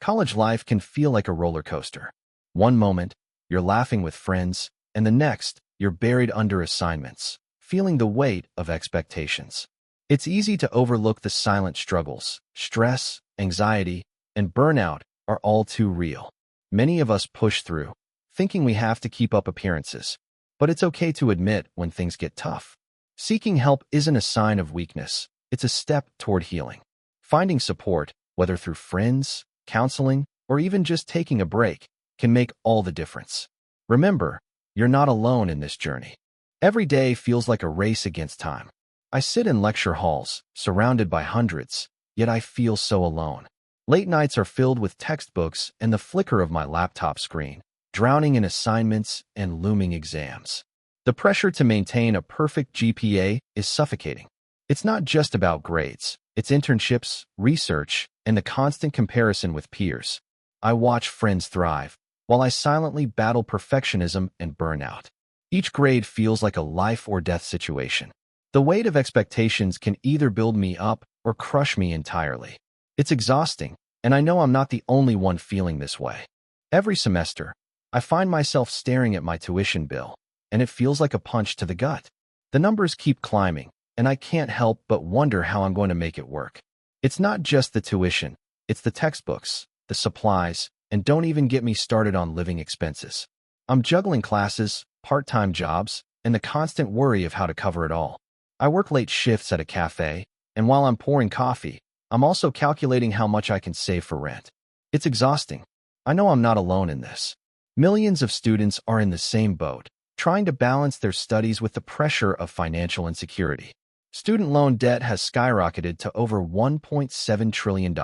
College life can feel like a roller coaster. One moment, you're laughing with friends, and the next, you're buried under assignments, feeling the weight of expectations. It's easy to overlook the silent struggles. Stress, anxiety, and burnout are all too real. Many of us push through, thinking we have to keep up appearances. But it's okay to admit when things get tough. Seeking help isn't a sign of weakness. It's a step toward healing. Finding support, whether through friends, counseling, or even just taking a break, can make all the difference. Remember, you're not alone in this journey. Every day feels like a race against time. I sit in lecture halls, surrounded by hundreds, yet I feel so alone. Late nights are filled with textbooks and the flicker of my laptop screen, drowning in assignments and looming exams. The pressure to maintain a perfect GPA is suffocating. It's not just about grades. It's internships, research, and the constant comparison with peers. I watch friends thrive, while I silently battle perfectionism and burnout. Each grade feels like a life or death situation. The weight of expectations can either build me up or crush me entirely. It's exhausting, and I know I'm not the only one feeling this way. Every semester, I find myself staring at my tuition bill, and it feels like a punch to the gut. The numbers keep climbing, and I can't help but wonder how I'm going to make it work. It's not just the tuition, it's the textbooks, the supplies, and don't even get me started on living expenses. I'm juggling classes, part-time jobs, and the constant worry of how to cover it all. I work late shifts at a cafe, and while I'm pouring coffee, I'm also calculating how much I can save for rent. It's exhausting. I know I'm not alone in this. Millions of students are in the same boat, trying to balance their studies with the pressure of financial insecurity. Student loan debt has skyrocketed to over $1.7 trillion.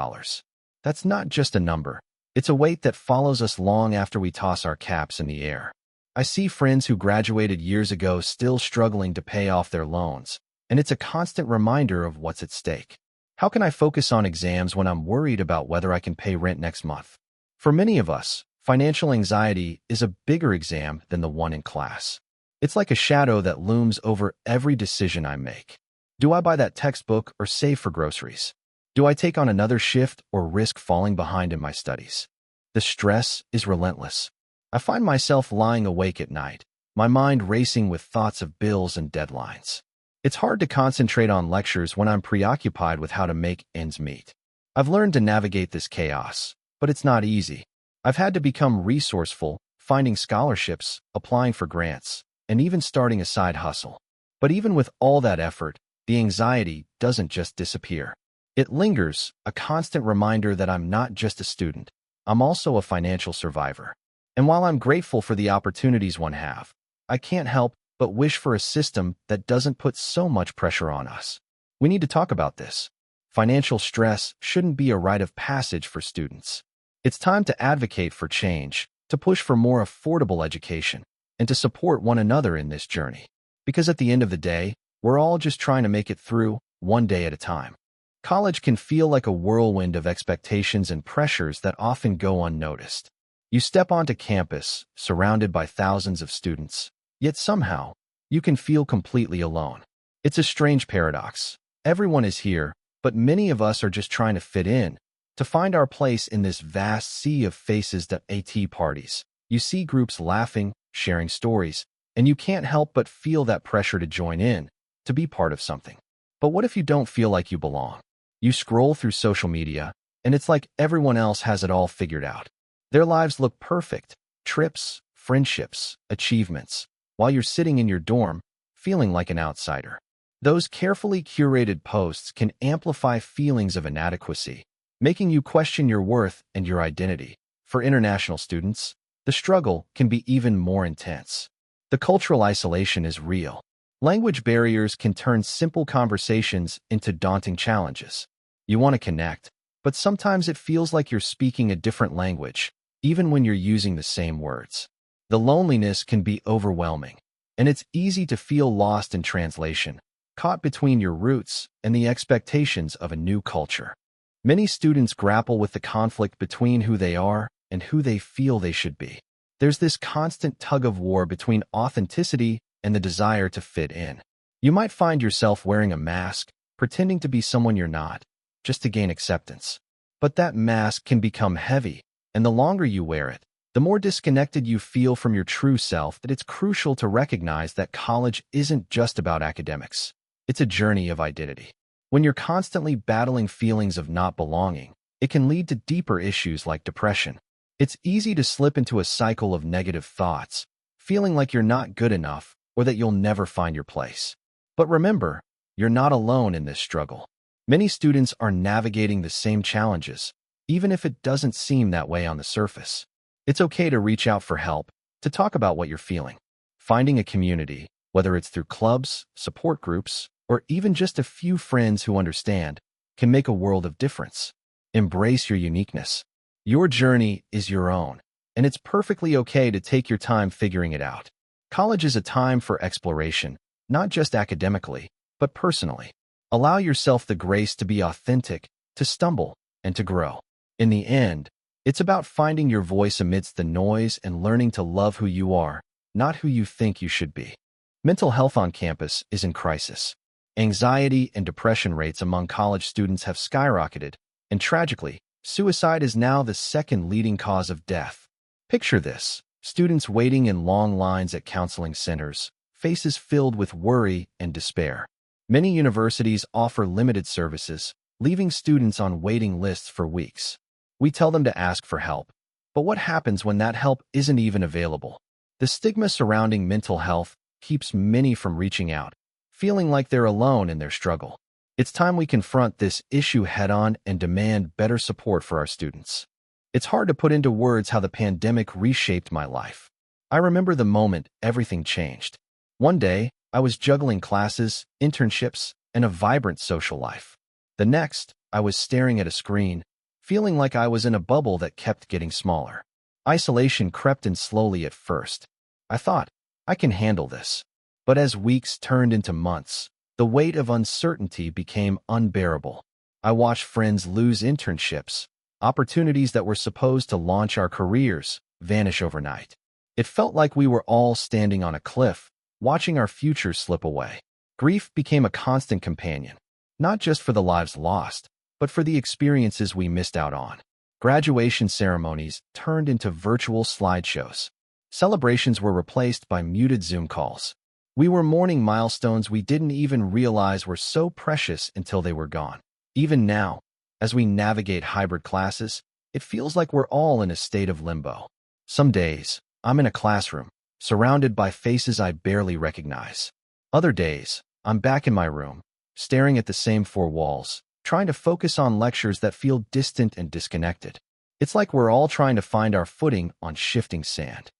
That's not just a number. It's a weight that follows us long after we toss our caps in the air. I see friends who graduated years ago still struggling to pay off their loans, and it's a constant reminder of what's at stake. How can I focus on exams when I'm worried about whether I can pay rent next month? For many of us, financial anxiety is a bigger exam than the one in class. It's like a shadow that looms over every decision I make. Do I buy that textbook or save for groceries? Do I take on another shift or risk falling behind in my studies? The stress is relentless. I find myself lying awake at night, my mind racing with thoughts of bills and deadlines. It's hard to concentrate on lectures when I'm preoccupied with how to make ends meet. I've learned to navigate this chaos, but it's not easy. I've had to become resourceful, finding scholarships, applying for grants, and even starting a side hustle. But even with all that effort, the anxiety doesn't just disappear. It lingers, a constant reminder that I'm not just a student, I'm also a financial survivor. And while I'm grateful for the opportunities one have, I can't help but wish for a system that doesn't put so much pressure on us. We need to talk about this. Financial stress shouldn't be a rite of passage for students. It's time to advocate for change, to push for more affordable education, and to support one another in this journey. Because at the end of the day, we're all just trying to make it through, one day at a time. College can feel like a whirlwind of expectations and pressures that often go unnoticed. You step onto campus, surrounded by thousands of students, yet somehow, you can feel completely alone. It's a strange paradox. Everyone is here, but many of us are just trying to fit in, to find our place in this vast sea of faces at parties. You see groups laughing, sharing stories, and you can't help but feel that pressure to join in, to be part of something. But what if you don't feel like you belong? You scroll through social media, and it's like everyone else has it all figured out. Their lives look perfect, trips, friendships, achievements, while you're sitting in your dorm, feeling like an outsider. Those carefully curated posts can amplify feelings of inadequacy, making you question your worth and your identity. For international students, the struggle can be even more intense. The cultural isolation is real. Language barriers can turn simple conversations into daunting challenges. You want to connect, but sometimes it feels like you're speaking a different language, even when you're using the same words. The loneliness can be overwhelming, and it's easy to feel lost in translation, caught between your roots and the expectations of a new culture. Many students grapple with the conflict between who they are and who they feel they should be. There's this constant tug-of-war between authenticity and the desire to fit in. You might find yourself wearing a mask, pretending to be someone you're not, just to gain acceptance. But that mask can become heavy, and the longer you wear it, the more disconnected you feel from your true self. That it's crucial to recognize that college isn't just about academics. It's a journey of identity. When you're constantly battling feelings of not belonging, it can lead to deeper issues like depression. It's easy to slip into a cycle of negative thoughts, feeling like you're not good enough or that you'll never find your place. But remember, you're not alone in this struggle. Many students are navigating the same challenges, even if it doesn't seem that way on the surface. It's okay to reach out for help, to talk about what you're feeling. Finding a community, whether it's through clubs, support groups, or even just a few friends who understand, can make a world of difference. Embrace your uniqueness. Your journey is your own, and it's perfectly okay to take your time figuring it out. College is a time for exploration, not just academically, but personally. Allow yourself the grace to be authentic, to stumble, and to grow. In the end, it's about finding your voice amidst the noise and learning to love who you are, not who you think you should be. Mental health on campus is in crisis. Anxiety and depression rates among college students have skyrocketed, and tragically, suicide is now the second leading cause of death. Picture this: students waiting in long lines at counseling centers, faces filled with worry and despair. Many universities offer limited services, leaving students on waiting lists for weeks. We tell them to ask for help, but what happens when that help isn't even available? The stigma surrounding mental health keeps many from reaching out, feeling like they're alone in their struggle. It's time we confront this issue head-on and demand better support for our students. It's hard to put into words how the pandemic reshaped my life. I remember the moment everything changed. One day, I was juggling classes, internships, and a vibrant social life. The next, I was staring at a screen, feeling like I was in a bubble that kept getting smaller. Isolation crept in slowly at first. I thought, I can handle this. But as weeks turned into months, the weight of uncertainty became unbearable. I watched friends lose internships, opportunities that were supposed to launch our careers vanish overnight. It felt like we were all standing on a cliff, watching our futures slip away. Grief became a constant companion, not just for the lives lost, but for the experiences we missed out on. Graduation ceremonies turned into virtual slideshows. Celebrations were replaced by muted Zoom calls. We were mourning milestones we didn't even realize were so precious until they were gone. Even now, as we navigate hybrid classes, it feels like we're all in a state of limbo. Some days, I'm in a classroom, surrounded by faces I barely recognize. Other days, I'm back in my room, staring at the same four walls, trying to focus on lectures that feel distant and disconnected. It's like we're all trying to find our footing on shifting sand.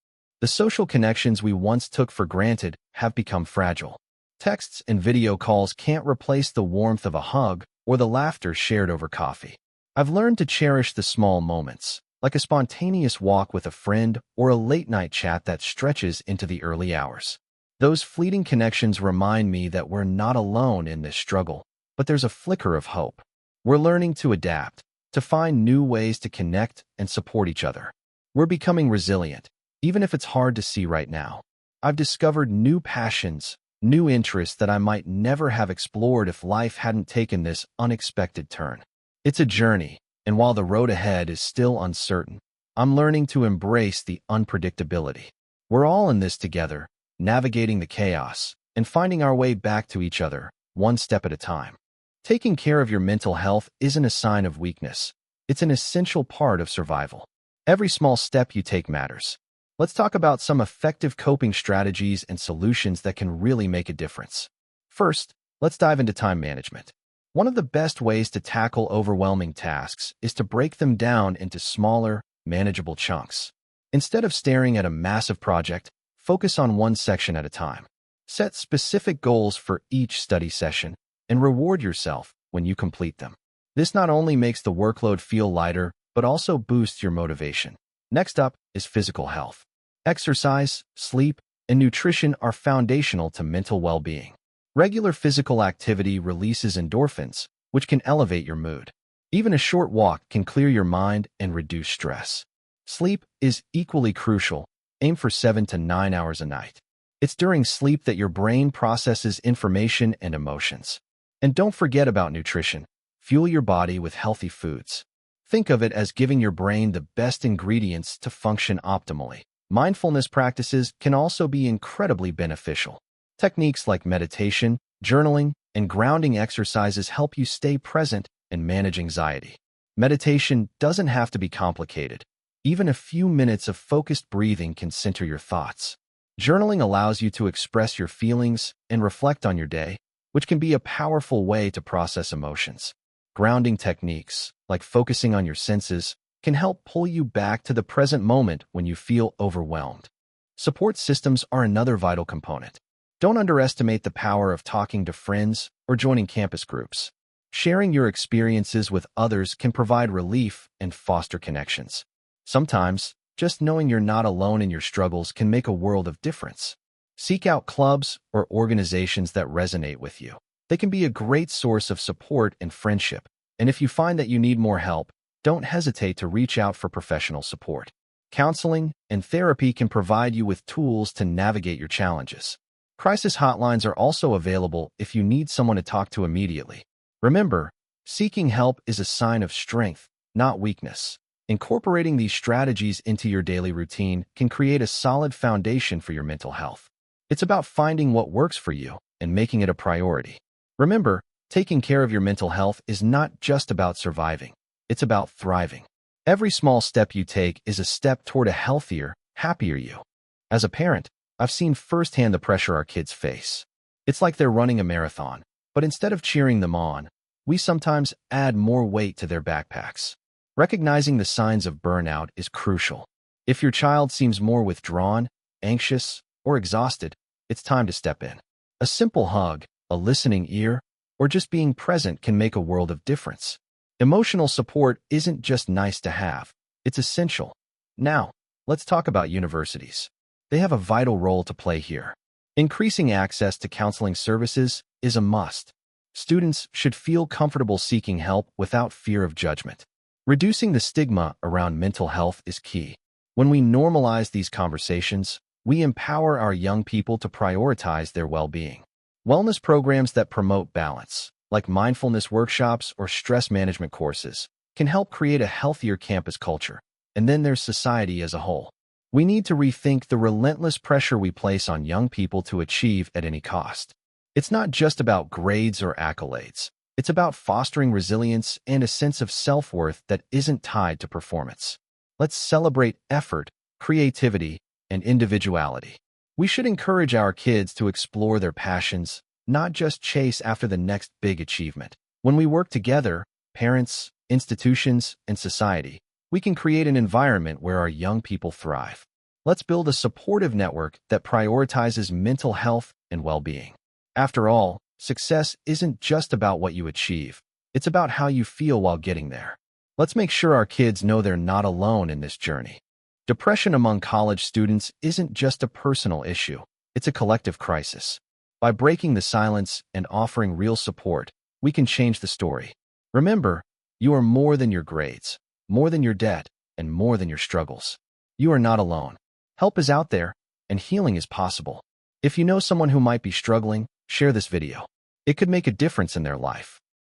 The social connections we once took for granted have become fragile. Texts and video calls can't replace the warmth of a hug or the laughter shared over coffee. I've learned to cherish the small moments, like a spontaneous walk with a friend or a late-night chat that stretches into the early hours. Those fleeting connections remind me that we're not alone in this struggle, but there's a flicker of hope. We're learning to adapt, to find new ways to connect and support each other. We're becoming resilient, even if it's hard to see right now. I've discovered new passions, new interests that I might never have explored if life hadn't taken this unexpected turn. It's a journey, and while the road ahead is still uncertain, I'm learning to embrace the unpredictability. We're all in this together, navigating the chaos and finding our way back to each other, one step at a time. Taking care of your mental health isn't a sign of weakness. It's an essential part of survival. Every small step you take matters. Let's talk about some effective coping strategies and solutions that can really make a difference. First, let's dive into time management. One of the best ways to tackle overwhelming tasks is to break them down into smaller, manageable chunks. Instead of staring at a massive project, focus on one section at a time. Set specific goals for each study session and reward yourself when you complete them. This not only makes the workload feel lighter, but also boosts your motivation. Next up is physical health. Exercise, sleep, and nutrition are foundational to mental well-being. Regular physical activity releases endorphins, which can elevate your mood. Even a short walk can clear your mind and reduce stress. Sleep is equally crucial. Aim for 7 to 9 hours a night. It's during sleep that your brain processes information and emotions. And don't forget about nutrition. Fuel your body with healthy foods. Think of it as giving your brain the best ingredients to function optimally. Mindfulness practices can also be incredibly beneficial. Techniques like meditation, journaling, and grounding exercises help you stay present and manage anxiety. Meditation doesn't have to be complicated. Even a few minutes of focused breathing can center your thoughts. Journaling allows you to express your feelings and reflect on your day, which can be a powerful way to process emotions. Grounding techniques, like focusing on your senses, can help pull you back to the present moment when you feel overwhelmed. Support systems are another vital component. Don't underestimate the power of talking to friends or joining campus groups. Sharing your experiences with others can provide relief and foster connections. Sometimes, just knowing you're not alone in your struggles can make a world of difference. Seek out clubs or organizations that resonate with you. They can be a great source of support and friendship. And if you find that you need more help, don't hesitate to reach out for professional support. Counseling and therapy can provide you with tools to navigate your challenges. Crisis hotlines are also available if you need someone to talk to immediately. Remember, seeking help is a sign of strength, not weakness. Incorporating these strategies into your daily routine can create a solid foundation for your mental health. It's about finding what works for you and making it a priority. Remember, taking care of your mental health is not just about surviving. It's about thriving. Every small step you take is a step toward a healthier, happier you. As a parent, I've seen firsthand the pressure our kids face. It's like they're running a marathon, but instead of cheering them on, we sometimes add more weight to their backpacks. Recognizing the signs of burnout is crucial. If your child seems more withdrawn, anxious, or exhausted, it's time to step in. A simple hug, a listening ear, or just being present can make a world of difference. Emotional support isn't just nice to have, it's essential. Now, let's talk about universities. They have a vital role to play here. Increasing access to counseling services is a must. Students should feel comfortable seeking help without fear of judgment. Reducing the stigma around mental health is key. When we normalize these conversations, we empower our young people to prioritize their well-being. Wellness programs that promote balance, like mindfulness workshops or stress management courses, can help create a healthier campus culture. And then there's society as a whole. We need to rethink the relentless pressure we place on young people to achieve at any cost. It's not just about grades or accolades. It's about fostering resilience and a sense of self-worth that isn't tied to performance. Let's celebrate effort, creativity, and individuality. We should encourage our kids to explore their passions, not just chase after the next big achievement. When we work together, parents, institutions, and society, we can create an environment where our young people thrive. Let's build a supportive network that prioritizes mental health and well-being. After all, success isn't just about what you achieve. It's about how you feel while getting there. Let's make sure our kids know they're not alone in this journey. Depression among college students isn't just a personal issue. It's a collective crisis. By breaking the silence and offering real support, we can change the story. Remember, you are more than your grades, more than your debt, and more than your struggles. You are not alone. Help is out there, and healing is possible. If you know someone who might be struggling, share this video. It could make a difference in their life.